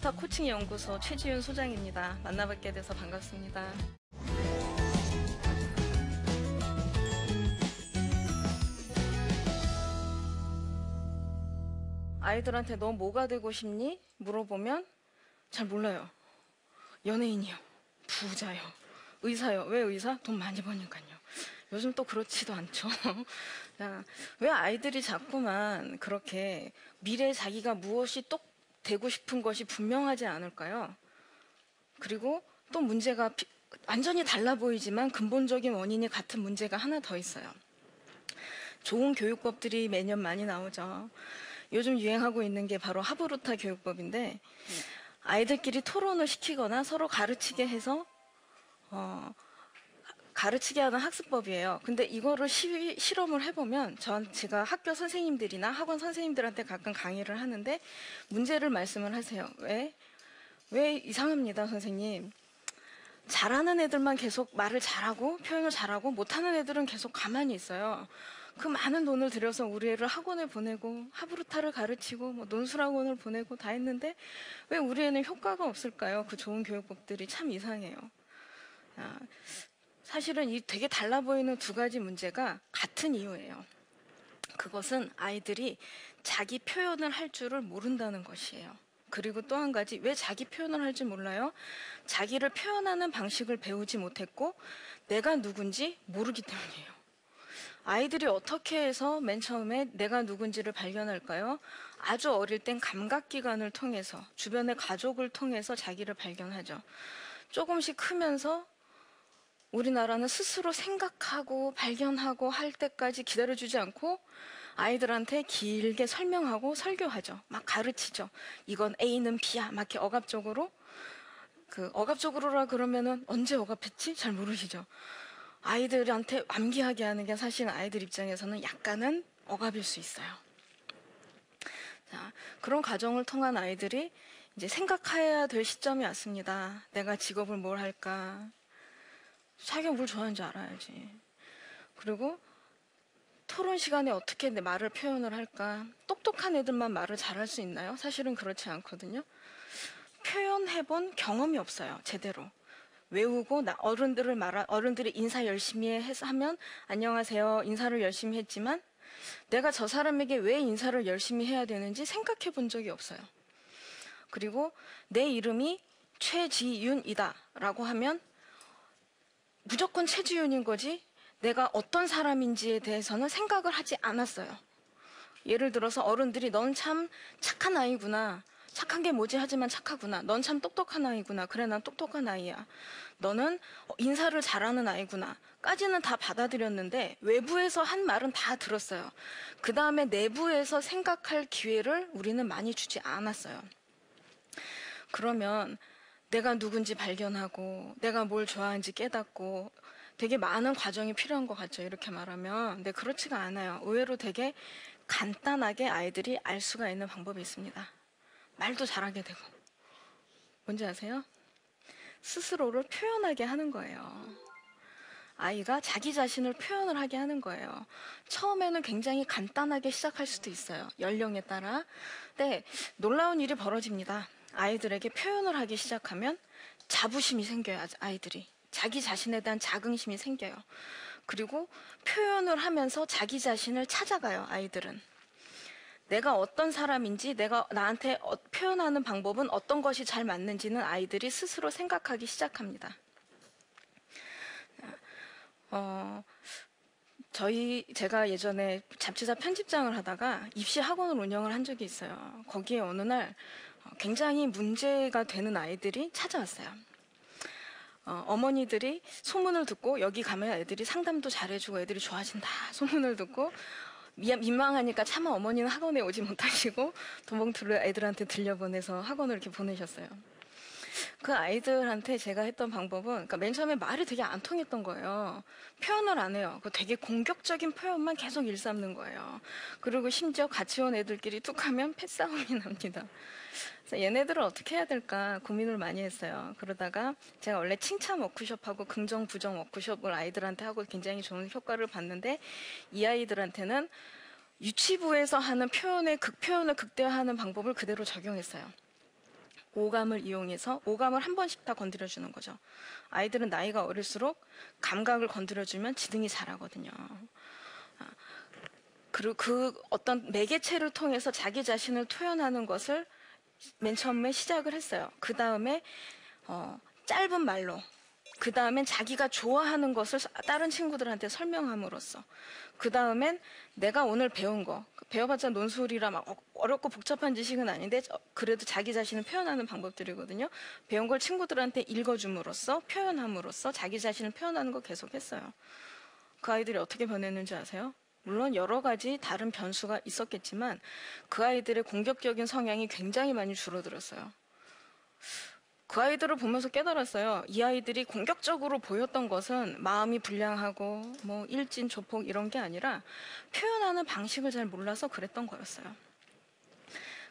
하부루타 코칭 연구소 최지윤 소장입니다. 만나뵙게 돼서 반갑습니다. 아이들한테 너 뭐가 되고 싶니? 물어보면 잘 몰라요. 연예인이요. 부자요. 의사요. 왜 의사? 돈 많이 버니까요. 요즘 또 그렇지도 않죠. 왜 아이들이 자꾸만 그렇게 미래에 자기가 무엇이 똑 되고 싶은 것이 분명하지 않을까요? 그리고 또 문제가 완전히 달라 보이지만 근본적인 원인이 같은 문제가 하나 더 있어요. 좋은 교육법들이 매년 많이 나오죠. 요즘 유행하고 있는 게 바로 하부루타 교육법인데 아이들끼리 토론을 시키거나 서로 가르치게 해서 가르치게 하는 학습법이에요. 근데 이거를 실험을 해보면 제가 학교 선생님들이나 학원 선생님들한테 가끔 강의를 하는데 문제를 말씀을 하세요. 왜 이상합니다, 선생님. 잘하는 애들만 계속 말을 잘하고 표현을 잘하고 못하는 애들은 계속 가만히 있어요. 그 많은 돈을 들여서 우리 애를 학원에 보내고 하부루타를 가르치고 뭐 논술학원을 보내고 다 했는데 왜 우리 애는 효과가 없을까요? 그 좋은 교육법들이 참 이상해요. 사실은 이 되게 달라 보이는 두 가지 문제가 같은 이유예요. 그것은 아이들이 자기 표현을 할 줄을 모른다는 것이에요. 그리고 또 한 가지, 왜 자기 표현을 할 줄 몰라요? 자기를 표현하는 방식을 배우지 못했고 내가 누군지 모르기 때문이에요. 아이들이 어떻게 해서 맨 처음에 내가 누군지를 발견할까요? 아주 어릴 땐 감각기관을 통해서, 주변의 가족을 통해서 자기를 발견하죠. 조금씩 크면서 우리나라는 스스로 생각하고 발견하고 할 때까지 기다려주지 않고 아이들한테 길게 설명하고 설교하죠. 막 가르치죠. 이건 A는 B야. 막 이렇게 억압적으로. 억압적으로라 그러면은 언제 억압했지? 잘 모르시죠. 아이들한테 암기하게 하는 게 사실 아이들 입장에서는 약간은 억압일 수 있어요. 자, 그런 과정을 통한 아이들이 이제 생각해야 될 시점이 왔습니다. 내가 직업을 뭘 할까? 자기가 뭘 좋아하는지 알아야지. 그리고 토론 시간에 어떻게 내 말을 표현을 할까? 똑똑한 애들만 말을 잘할 수 있나요? 사실은 그렇지 않거든요. 표현해본 경험이 없어요. 제대로. 외우고 어른들이 인사 열심히 해서 하면 안녕하세요 인사를 열심히 했지만 내가 저 사람에게 왜 인사를 열심히 해야 되는지 생각해 본 적이 없어요. 그리고 내 이름이 최지윤이다 라고 하면 무조건 최지윤인 거지 내가 어떤 사람인지에 대해서는 생각을 하지 않았어요. 예를 들어서 어른들이 넌 참 착한 아이구나. 착한 게 뭐지 하지만 착하구나. 넌 참 똑똑한 아이구나. 그래 난 똑똑한 아이야. 너는 인사를 잘하는 아이구나. 까지는 다 받아들였는데 외부에서 한 말은 다 들었어요. 그 다음에 내부에서 생각할 기회를 우리는 많이 주지 않았어요. 그러면 내가 누군지 발견하고 내가 뭘 좋아하는지 깨닫고 되게 많은 과정이 필요한 것 같죠. 이렇게 말하면. 근데 그렇지가 않아요. 의외로 되게 간단하게 아이들이 알 수가 있는 방법이 있습니다. 말도 잘하게 되고. 뭔지 아세요? 스스로를 표현하게 하는 거예요. 아이가 자기 자신을 표현을 하게 하는 거예요. 처음에는 굉장히 간단하게 시작할 수도 있어요. 연령에 따라. 근데 놀라운 일이 벌어집니다. 아이들에게 표현을 하기 시작하면 자부심이 생겨요. 아이들이. 자기 자신에 대한 자긍심이 생겨요. 그리고 표현을 하면서 자기 자신을 찾아가요. 아이들은. 내가 어떤 사람인지 내가 나한테 표현하는 방법은 어떤 것이 잘 맞는지는 아이들이 스스로 생각하기 시작합니다. 제가 예전에 잡지사 편집장을 하다가 입시 학원을 운영을 한 적이 있어요. 거기에 어느 날 굉장히 문제가 되는 아이들이 찾아왔어요. 어머니들이 소문을 듣고 여기 가면 애들이 상담도 잘해주고 애들이 좋아진다 소문을 듣고 민망하니까 차마 어머니는 학원에 오지 못하시고 돈봉투를 애들한테 들려보내서 학원을 이렇게 보내셨어요. 그 아이들한테 제가 했던 방법은 그러니까 맨 처음에 말이 되게 안 통했던 거예요. 표현을 안 해요. 되게 공격적인 표현만 계속 일삼는 거예요. 그리고 심지어 같이 온 애들끼리 툭 하면 패싸움이 납니다. 그래서 얘네들을 어떻게 해야 될까 고민을 많이 했어요. 그러다가 제가 원래 칭찬 워크숍하고 긍정 부정 워크숍을 아이들한테 하고 굉장히 좋은 효과를 봤는데 이 아이들한테는 유치부에서 하는 극표현을 극대화하는 방법을 그대로 적용했어요. 오감을 이용해서 오감을 한 번씩 다 건드려주는 거죠. 아이들은 나이가 어릴수록 감각을 건드려주면 지능이 자라거든요. 그리고 그 어떤 매개체를 통해서 자기 자신을 표현하는 것을 맨 처음에 시작을 했어요. 그 다음에 짧은 말로, 그 다음엔 자기가 좋아하는 것을 다른 친구들한테 설명함으로써, 그 다음엔 내가 오늘 배운 거, 배워봤자 논술이라 막 어렵고 복잡한 지식은 아닌데 그래도 자기 자신을 표현하는 방법들이거든요. 배운 걸 친구들한테 읽어줌으로써, 표현함으로써 자기 자신을 표현하는 거 계속했어요. 그 아이들이 어떻게 변했는지 아세요? 물론 여러 가지 다른 변수가 있었겠지만 그 아이들의 공격적인 성향이 굉장히 많이 줄어들었어요. 그 아이들을 보면서 깨달았어요. 이 아이들이 공격적으로 보였던 것은 마음이 불량하고 뭐 일진, 조폭 이런 게 아니라 표현하는 방식을 잘 몰라서 그랬던 거였어요.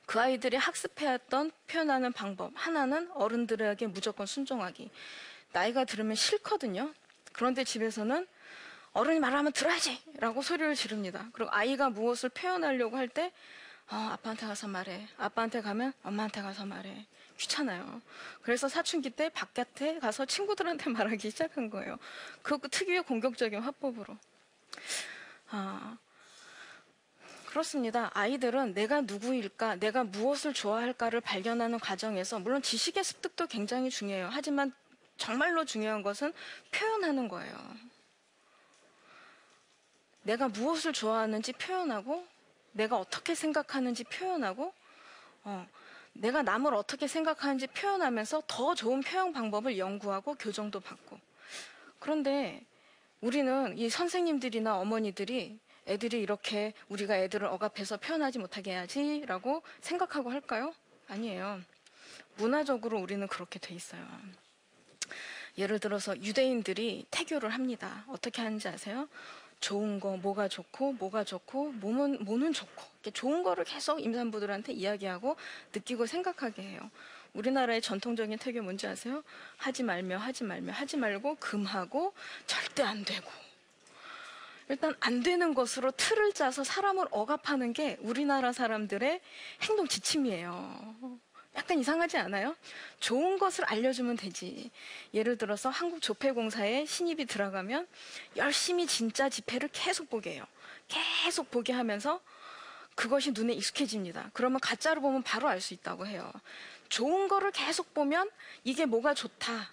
그 아이들이 학습해왔던 표현하는 방법 하나는 어른들에게 무조건 순종하기. 나이가 들으면 싫거든요. 그런데 집에서는 어른이 말하면 들어야지! 라고 소리를 지릅니다. 그리고 아이가 무엇을 표현하려고 할 때 아빠한테 가서 말해. 아빠한테 가면 엄마한테 가서 말해. 귀찮아요. 그래서 사춘기 때 바깥에 가서 친구들한테 말하기 시작한 거예요. 그 특유의 공격적인 화법으로. 그렇습니다. 아이들은 내가 누구일까, 내가 무엇을 좋아할까를 발견하는 과정에서 물론 지식의 습득도 굉장히 중요해요. 하지만 정말로 중요한 것은 표현하는 거예요. 내가 무엇을 좋아하는지 표현하고 내가 어떻게 생각하는지 표현하고 내가 남을 어떻게 생각하는지 표현하면서 더 좋은 표현 방법을 연구하고 교정도 받고. 그런데 우리는 이 선생님들이나 어머니들이 애들이 이렇게 우리가 애들을 억압해서 표현하지 못하게 해야지 라고 생각하고 할까요? 아니에요. 문화적으로 우리는 그렇게 돼 있어요. 예를 들어서 유대인들이 태교를 합니다. 어떻게 하는지 아세요? 좋은 거, 뭐가 좋고, 뭐는 좋고. 이렇게 좋은 거를 계속 임산부들한테 이야기하고 느끼고 생각하게 해요. 우리나라의 전통적인 태교 뭔지 아세요? 하지 말고, 금하고, 절대 안 되고. 일단 안 되는 것으로 틀을 짜서 사람을 억압하는 게 우리나라 사람들의 행동 지침이에요. 약간 이상하지 않아요? 좋은 것을 알려주면 되지. 예를 들어서 한국조폐공사에 신입이 들어가면 열심히 진짜 지폐를 계속 보게 해요. 계속 보게 하면서 그것이 눈에 익숙해집니다. 그러면 가짜로 보면 바로 알 수 있다고 해요. 좋은 거를 계속 보면 이게 뭐가 좋다.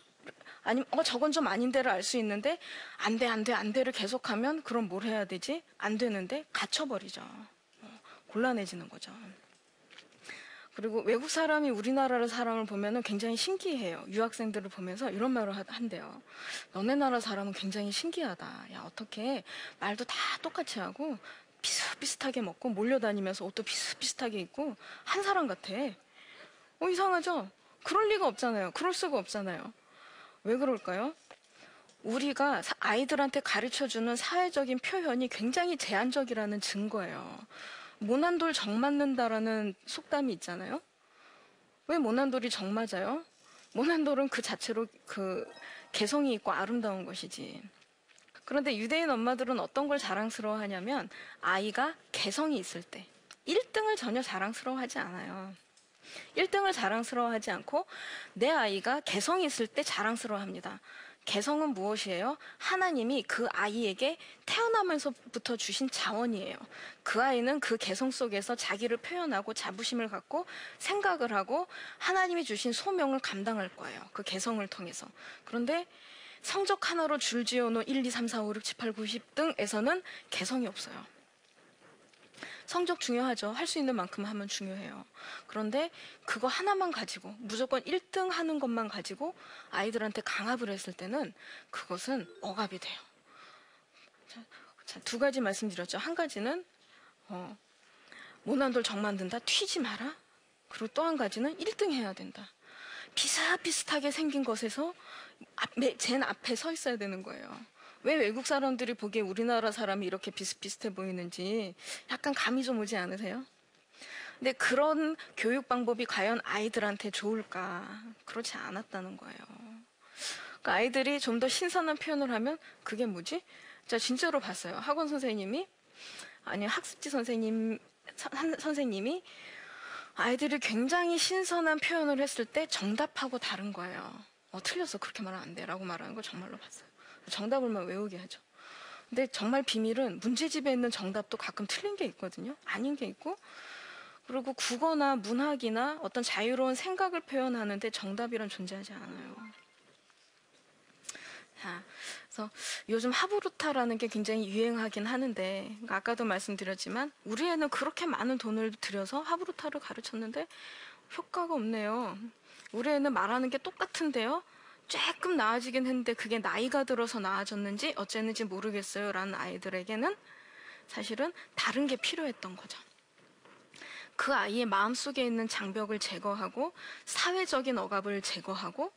아니면 저건 좀 아닌데를 알 수 있는데 안 돼를 계속하면 그럼 뭘 해야 되지? 안 되는데 갇혀버리죠. 곤란해지는 거죠. 그리고 외국 사람이 우리나라 사람을 보면 굉장히 신기해요. 유학생들을 보면서 이런 말을 한대요. 너네 나라 사람은 굉장히 신기하다. 야, 어떻게 말도 다 똑같이 하고 비슷비슷하게 먹고 몰려다니면서 옷도 비슷비슷하게 입고 한 사람 같아. 이상하죠? 그럴 리가 없잖아요. 그럴 수가 없잖아요. 왜 그럴까요? 우리가 아이들한테 가르쳐주는 사회적인 표현이 굉장히 제한적이라는 증거예요. 모난돌 정 맞는다라는 속담이 있잖아요. 왜 모난돌이 정 맞아요? 모난돌은 그 자체로 그 개성이 있고 아름다운 것이지. 그런데 유대인 엄마들은 어떤 걸 자랑스러워하냐면 아이가 개성이 있을 때 1등을 전혀 자랑스러워하지 않아요. 1등을 자랑스러워하지 않고 내 아이가 개성이 있을 때 자랑스러워합니다. 개성은 무엇이에요? 하나님이 그 아이에게 태어나면서부터 주신 자원이에요. 그 아이는 그 개성 속에서 자기를 표현하고 자부심을 갖고 생각을 하고 하나님이 주신 소명을 감당할 거예요. 그 개성을 통해서. 그런데 성적 하나로 줄지어놓은 1, 2, 3, 4, 5, 6, 7, 8, 90 등에서는 개성이 없어요. 성적 중요하죠. 할 수 있는 만큼 하면 중요해요. 그런데 그거 하나만 가지고 무조건 1등 하는 것만 가지고 아이들한테 강압을 했을 때는 그것은 억압이 돼요. 자, 두 가지 말씀드렸죠. 한 가지는 모난돌 정 만든다. 튀지 마라. 그리고 또 한 가지는 1등 해야 된다. 비슷비슷하게 생긴 것에서 젠 앞에 서 있어야 되는 거예요. 왜 외국 사람들이 보기에 우리나라 사람이 이렇게 비슷비슷해 보이는지 약간 감이 좀 오지 않으세요? 근데 그런 교육 방법이 과연 아이들한테 좋을까? 그렇지 않았다는 거예요. 그러니까 아이들이 좀 더 신선한 표현을 하면 그게 뭐지? 제가 진짜로 봤어요. 학원 선생님이 아니 학습지 선생님이 아이들이 굉장히 신선한 표현을 했을 때 정답하고 다른 거예요. 틀렸어. 그렇게 말하면 안 돼. 라고 말하는 거 정말로 봤어요. 정답을만 외우게 하죠. 근데 정말 비밀은 문제집에 있는 정답도 가끔 틀린 게 있거든요. 아닌 게 있고. 그리고 국어나 문학이나 어떤 자유로운 생각을 표현하는데 정답이란 존재하지 않아요. 자, 그래서 요즘 하브루타라는 게 굉장히 유행하긴 하는데, 그러니까 아까도 말씀드렸지만 우리 애는 그렇게 많은 돈을 들여서 하브루타를 가르쳤는데 효과가 없네요. 우리 애는 말하는 게 똑같은데요, 조금 나아지긴 했는데 그게 나이가 들어서 나아졌는지 어쨌는지 모르겠어요 라는 아이들에게는 사실은 다른 게 필요했던 거죠. 그 아이의 마음속에 있는 장벽을 제거하고 사회적인 억압을 제거하고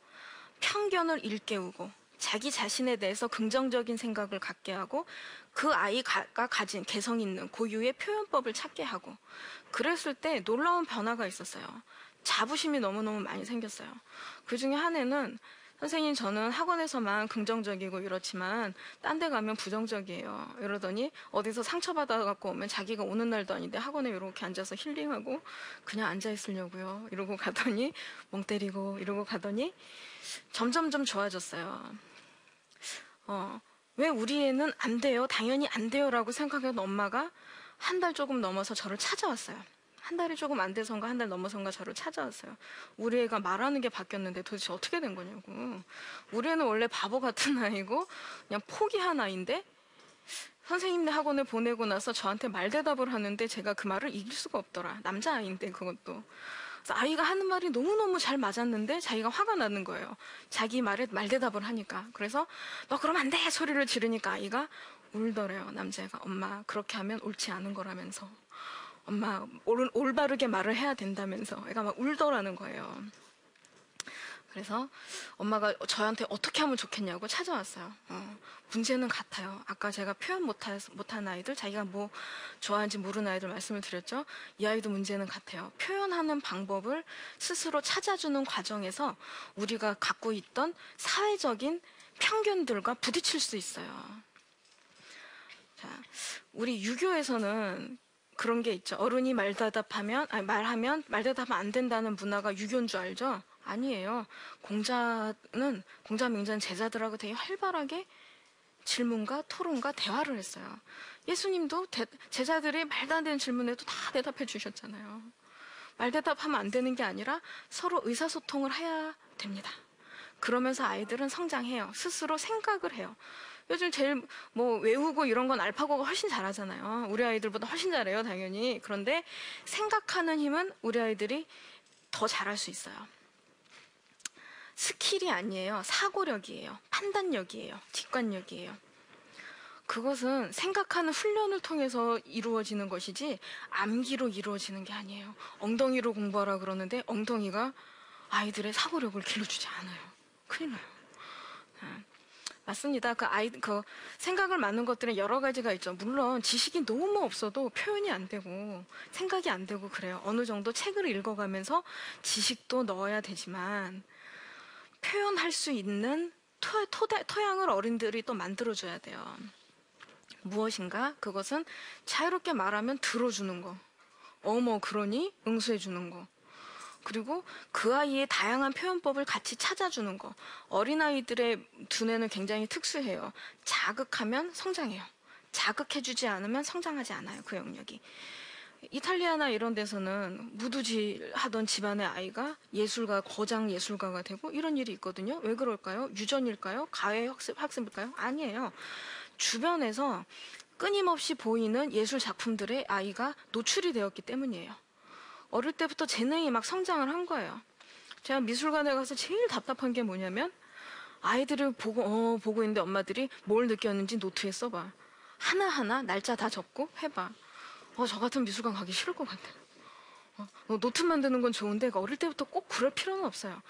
편견을 일깨우고 자기 자신에 대해서 긍정적인 생각을 갖게 하고 그 아이가 가진 개성 있는 고유의 표현법을 찾게 하고, 그랬을 때 놀라운 변화가 있었어요. 자부심이 너무너무 많이 생겼어요. 그 중에 한 애는 선생님 저는 학원에서만 긍정적이고 이렇지만 딴 데 가면 부정적이에요. 이러더니 어디서 상처받아갖고 오면 자기가 오는 날도 아닌데 학원에 이렇게 앉아서 힐링하고 그냥 앉아있으려고요. 이러고 가더니 멍 때리고 이러고 가더니 점점점 좋아졌어요. 왜 우리 애는 안 돼요? 당연히 안 돼요 라고 생각하던 엄마가 한 달 조금 넘어서 저를 찾아왔어요. 한 달이 조금 안 돼서인가 한 달 넘어서인가 저를 찾아왔어요. 우리 애가 말하는 게 바뀌었는데 도대체 어떻게 된 거냐고. 우리 애는 원래 바보 같은 아이고 그냥 포기한 아이인데 선생님네 학원에 보내고 나서 저한테 말대답을 하는데 제가 그 말을 이길 수가 없더라. 남자아이인데 그것도. 그래서 아이가 하는 말이 너무너무 잘 맞았는데 자기가 화가 나는 거예요. 자기 말에 말대답을 하니까. 그래서 너 그러면 안 돼! 소리를 지르니까 아이가 울더래요. 남자애가. 엄마 그렇게 하면 옳지 않은 거라면서. 엄마 올바르게 말을 해야 된다면서. 애가 막 울더라는 거예요. 그래서 엄마가 저한테 어떻게 하면 좋겠냐고 찾아왔어요. 문제는 같아요. 아까 제가 표현 못한 아이들, 자기가 뭐 좋아하는지 모르는 아이들 말씀을 드렸죠. 이 아이도 문제는 같아요. 표현하는 방법을 스스로 찾아주는 과정에서 우리가 갖고 있던 사회적인 편견들과 부딪힐 수 있어요. 자, 우리 유교에서는 그런 게 있죠. 어른이 말하면 말대답하면 안 된다는 문화가 유교인 줄 알죠? 아니에요. 공자 명자는 제자들하고 되게 활발하게 질문과 토론과 대화를 했어요. 예수님도 제자들이 말도 안 되는 질문에도 다 대답해 주셨잖아요. 말대답하면 안 되는 게 아니라 서로 의사소통을 해야 됩니다. 그러면서 아이들은 성장해요. 스스로 생각을 해요. 요즘 제일 뭐 외우고 이런 건 알파고가 훨씬 잘하잖아요. 우리 아이들보다 훨씬 잘해요, 당연히. 그런데 생각하는 힘은 우리 아이들이 더 잘할 수 있어요. 스킬이 아니에요. 사고력이에요. 판단력이에요. 직관력이에요. 그것은 생각하는 훈련을 통해서 이루어지는 것이지 암기로 이루어지는 게 아니에요. 엉덩이로 공부하라 그러는데 엉덩이가 아이들의 사고력을 길러주지 않아요. 큰일 나요. 맞습니다. 그 생각을 많은 것들은 여러 가지가 있죠. 물론 지식이 너무 없어도 표현이 안 되고 생각이 안 되고 그래요. 어느 정도 책을 읽어가면서 지식도 넣어야 되지만 표현할 수 있는 토양을 어른들이 또 만들어줘야 돼요. 무엇인가? 그것은 자유롭게 말하면 들어주는 거. 어머 그러니? 응수해주는 거. 그리고 그 아이의 다양한 표현법을 같이 찾아주는 거. 어린아이들의 두뇌는 굉장히 특수해요. 자극하면 성장해요. 자극해주지 않으면 성장하지 않아요. 그 영역이. 이탈리아나 이런 데서는 무두질하던 집안의 아이가 거장 예술가가 되고 이런 일이 있거든요. 왜 그럴까요? 유전일까요? 가해 학습일까요? 아니에요. 주변에서 끊임없이 보이는 예술 작품들의 아이가 노출이 되었기 때문이에요. 어릴 때부터 재능이 막 성장을 한 거예요. 제가 미술관에 가서 제일 답답한 게 뭐냐면 아이들을 보고 있는데 엄마들이 뭘 느꼈는지 노트에 써봐. 하나하나 날짜 다 적고 해봐. 저 같은 미술관 가기 싫을 것 같아. 노트 만드는 건 좋은데 어릴 때부터 꼭 그럴 필요는 없어요.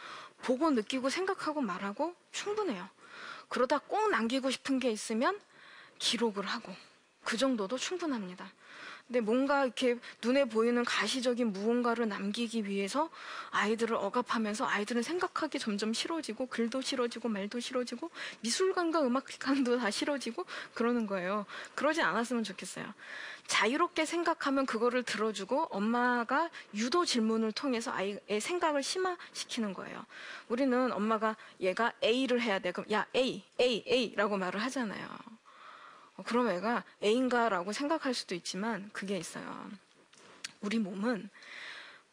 보고 느끼고 생각하고 말하고 충분해요. 그러다 꼭 남기고 싶은 게 있으면 기록을 하고 그 정도도 충분합니다. 근데 뭔가 이렇게 눈에 보이는 가시적인 무언가를 남기기 위해서 아이들을 억압하면서 아이들은 생각하기 점점 싫어지고 글도 싫어지고 말도 싫어지고 미술관과 음악관도 다 싫어지고 그러는 거예요. 그러지 않았으면 좋겠어요. 자유롭게 생각하면 그거를 들어주고 엄마가 유도 질문을 통해서 아이의 생각을 심화시키는 거예요. 우리는 엄마가 얘가 A를 해야 돼. 그럼 야 A라고 말을 하잖아요. 그럼 애가 A인가 라고 생각할 수도 있지만 그게 있어요. 우리 몸은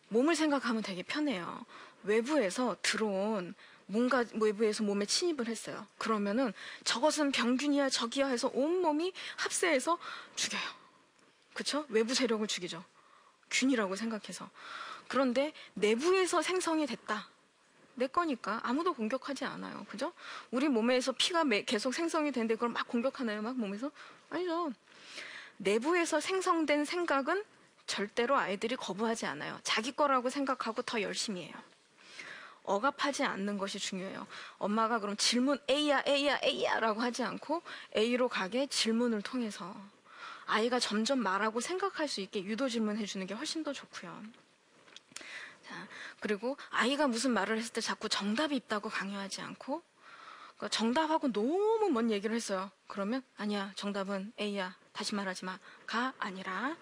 몸을 생각하면 되게 편해요. 외부에서 들어온 뭔가 외부에서 몸에 침입을 했어요. 그러면은 저것은 병균이야 저기야 해서 온몸이 합세해서 죽여요. 그쵸? 외부 세력을 죽이죠. 균이라고 생각해서. 그런데 내부에서 생성이 됐다. 내 거니까 아무도 공격하지 않아요. 그죠? 우리 몸에서 피가 계속 생성이 되는데 그걸 막 공격하나요? 막 몸에서? 아니죠. 내부에서 생성된 생각은 절대로 아이들이 거부하지 않아요. 자기 거라고 생각하고 더 열심히 해요. 억압하지 않는 것이 중요해요. 엄마가 그럼 질문 A야 라고 하지 않고 A로 가게 질문을 통해서 아이가 점점 말하고 생각할 수 있게 유도 질문해 주는 게 훨씬 더 좋고요. 자, 그리고 아이가 무슨 말을 했을 때 자꾸 정답이 있다고 강요하지 않고 정답하고 너무 먼 얘기를 했어요. 그러면 아니야 정답은 A야 다시 말하지 마가 아니라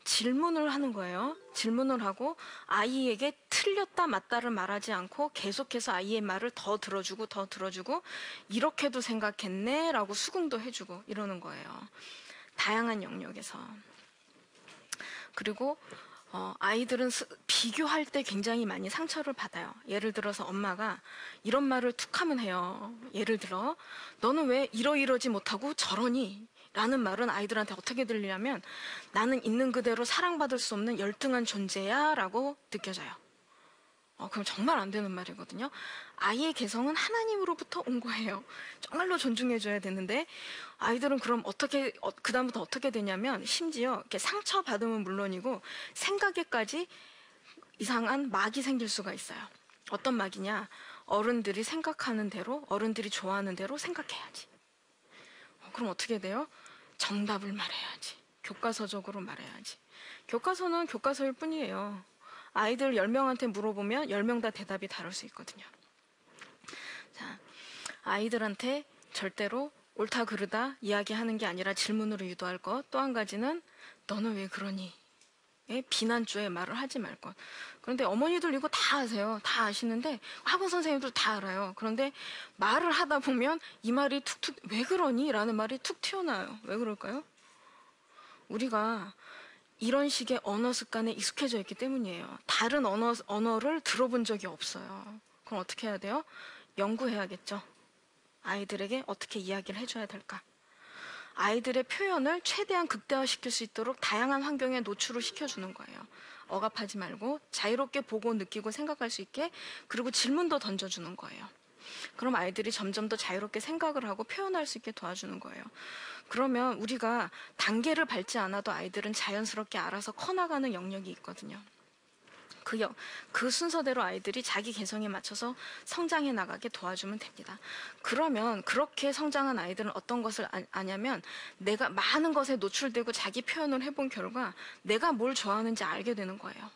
질문을 하는 거예요. 질문을 하고 아이에게 틀렸다 맞다를 말하지 않고 계속해서 아이의 말을 더 들어주고 이렇게도 생각했네 라고 수긍도 해주고 이러는 거예요. 다양한 영역에서. 그리고 아이들은 비교할 때 굉장히 많이 상처를 받아요. 예를 들어서 엄마가 이런 말을 툭 하면 해요. 예를 들어 너는 왜 이러지 못하고 저러니? 라는 말은 아이들한테 어떻게 들리냐면 나는 있는 그대로 사랑받을 수 없는 열등한 존재야 라고 느껴져요. 그럼 정말 안 되는 말이거든요. 아이의 개성은 하나님으로부터 온 거예요. 정말로 존중해줘야 되는데 아이들은 그럼 그다음부터 어떻게 되냐면 심지어 이렇게 상처받으면 물론이고 생각에까지 이상한 막이 생길 수가 있어요. 어떤 막이냐? 어른들이 생각하는 대로 어른들이 좋아하는 대로 생각해야지. 그럼 어떻게 돼요? 정답을 말해야지. 교과서적으로 말해야지. 교과서는 교과서일 뿐이에요. 아이들 10명한테 물어보면 10명 다 대답이 다를 수 있거든요. 자, 아이들한테 절대로 옳다 그르다 이야기하는 게 아니라 질문으로 유도할 것. 또 한 가지는 너는 왜 그러니? 비난조의 말을 하지 말 것. 그런데 어머니들 이거 다 아세요. 다 아시는데 학원 선생님들 다 알아요. 그런데 말을 하다 보면 이 말이 툭툭 왜 그러니? 라는 말이 툭 튀어나와요. 왜 그럴까요? 우리가 이런 식의 언어 습관에 익숙해져 있기 때문이에요. 다른 언어를 들어본 적이 없어요. 그럼 어떻게 해야 돼요? 연구해야겠죠. 아이들에게 어떻게 이야기를 해줘야 될까? 아이들의 표현을 최대한 극대화시킬 수 있도록 다양한 환경에 노출을 시켜주는 거예요. 억압하지 말고 자유롭게 보고 느끼고 생각할 수 있게 그리고 질문도 던져주는 거예요. 그럼 아이들이 점점 더 자유롭게 생각을 하고 표현할 수 있게 도와주는 거예요. 그러면 우리가 단계를 밟지 않아도 아이들은 자연스럽게 알아서 커나가는 영역이 있거든요. 그 순서대로 아이들이 자기 개성에 맞춰서 성장해 나가게 도와주면 됩니다. 그러면 그렇게 성장한 아이들은 어떤 것을 아냐면 내가 많은 것에 노출되고 자기 표현을 해본 결과 내가 뭘 좋아하는지 알게 되는 거예요.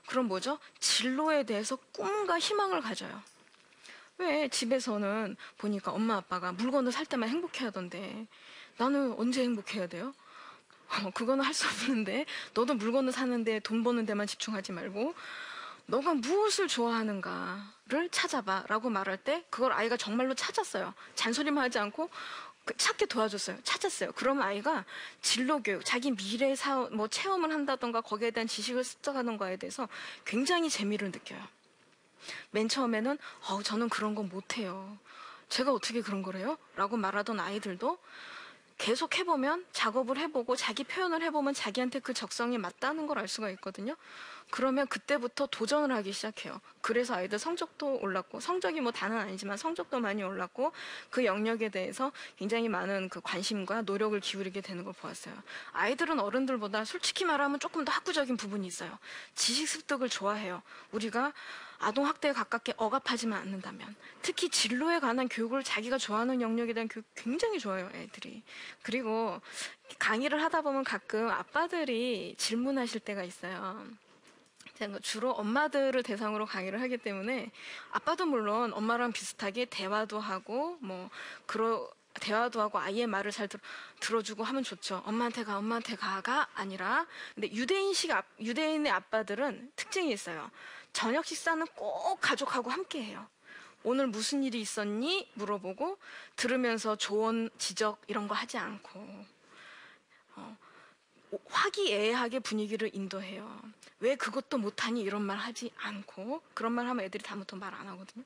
그럼 뭐죠? 진로에 대해서 꿈과 희망을 가져요. 왜 집에서는 보니까 엄마 아빠가 물건을 살 때만 행복해 하던데 나는 언제 행복해야 돼요? 그거는 할 수 없는데 너도 물건을 사는데 돈 버는 데만 집중하지 말고 너가 무엇을 좋아하는가를 찾아봐 라고 말할 때 그걸 아이가 정말로 찾았어요. 잔소리만 하지 않고 찾게 도와줬어요. 찾았어요. 그러면 아이가 진로교육, 자기 미래 체험을 한다던가 거기에 대한 지식을 습득하는 거에 대해서 굉장히 재미를 느껴요. 맨 처음에는 저는 그런 건 못해요. 제가 어떻게 그런 거래요? 라고 말하던 아이들도 계속 해보면 작업을 해보고 자기 표현을 해보면 자기한테 그 적성이 맞다는 걸 알 수가 있거든요. 그러면 그때부터 도전을 하기 시작해요. 그래서 아이들 성적도 올랐고, 성적이 뭐 다는 아니지만 성적도 많이 올랐고, 그 영역에 대해서 굉장히 많은 그 관심과 노력을 기울이게 되는 걸 보았어요. 아이들은 어른들보다 솔직히 말하면 조금 더 학구적인 부분이 있어요. 지식 습득을 좋아해요. 우리가 아동학대에 가깝게 억압하지만 않는다면, 특히 진로에 관한 교육을 자기가 좋아하는 영역에 대한 교육 굉장히 좋아해요, 애들이. 그리고 강의를 하다 보면 가끔 아빠들이 질문하실 때가 있어요. 제가 주로 엄마들을 대상으로 강의를 하기 때문에, 아빠도 물론 엄마랑 비슷하게 대화도 하고 대화도 하고 아이의 말을 잘 들어주고 하면 좋죠. 엄마한테 가가 아니라, 근데 유대인의 아빠들은 특징이 있어요. 저녁 식사는 꼭 가족하고 함께 해요. 오늘 무슨 일이 있었니? 물어보고, 들으면서 조언, 지적 이런 거 하지 않고, 화기애애하게 분위기를 인도해요. 왜 그것도 못하니? 이런 말 하지 않고, 그런 말 하면 애들이 다음부터 말 안 하거든요.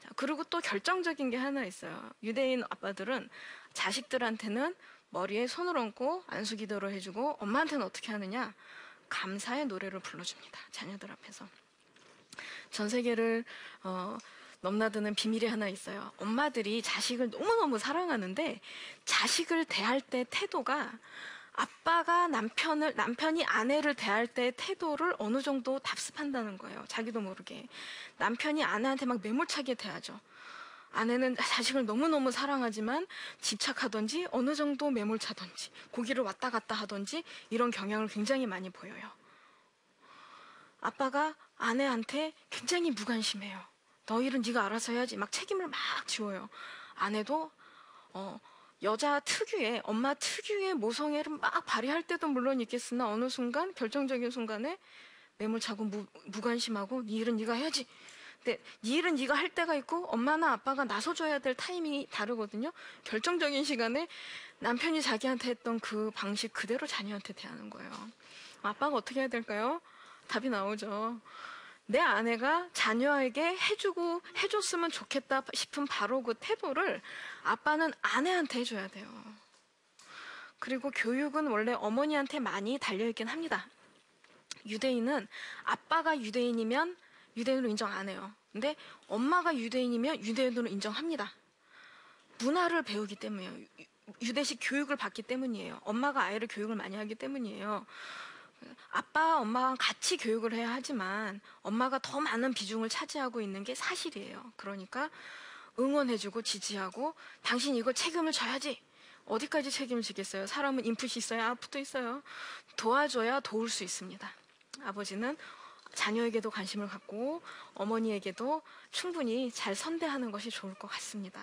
자, 그리고 또 결정적인 게 하나 있어요. 유대인 아빠들은 자식들한테는 머리에 손을 얹고 안수기도를 해주고, 엄마한테는 어떻게 하느냐? 감사의 노래를 불러줍니다. 자녀들 앞에서. 전 세계를 넘나드는 비밀이 하나 있어요. 엄마들이 자식을 너무너무 사랑하는데, 자식을 대할 때 태도가, 아빠가 남편이 아내를 대할 때 태도를 어느 정도 답습한다는 거예요. 자기도 모르게. 남편이 아내한테 막 매몰차게 대하죠. 아내는 자식을 너무너무 사랑하지만 집착하던지, 어느 정도 매몰차던지, 고기를 왔다 갔다 하던지, 이런 경향을 굉장히 많이 보여요. 아빠가 아내한테 굉장히 무관심해요. 너 일은 네가 알아서 해야지. 막 책임을 막 지워요. 아내도 여자 특유의, 엄마 특유의 모성애를 막 발휘할 때도 물론 있겠으나, 어느 순간, 결정적인 순간에 매몰차고 무관심하고, 네 일은 네가 해야지. 근데 네 일은 네가 할 때가 있고, 엄마나 아빠가 나서줘야 될 타이밍이 다르거든요. 결정적인 시간에 남편이 자기한테 했던 그 방식 그대로 자녀한테 대하는 거예요. 아빠가 어떻게 해야 될까요? 답이 나오죠. 내 아내가 자녀에게 해줬으면 좋겠다 싶은 바로 그 태도를 아빠는 아내한테 해줘야 돼요. 그리고 교육은 원래 어머니한테 많이 달려있긴 합니다. 유대인은 아빠가 유대인이면 유대인으로 인정 안 해요. 근데 엄마가 유대인이면 유대인으로 인정합니다. 문화를 배우기 때문이에요. 유대식 교육을 받기 때문이에요. 엄마가 아이를 교육을 많이 하기 때문이에요. 아빠, 엄마랑 같이 교육을 해야 하지만 엄마가 더 많은 비중을 차지하고 있는 게 사실이에요. 그러니까 응원해주고 지지하고, 당신 이거 책임을 져야지. 어디까지 책임을 지겠어요? 사람은 인풋이 있어야 아웃풋도 있어요. 도와줘야 도울 수 있습니다. 아버지는 자녀에게도 관심을 갖고 어머니에게도 충분히 잘 선대하는 것이 좋을 것 같습니다.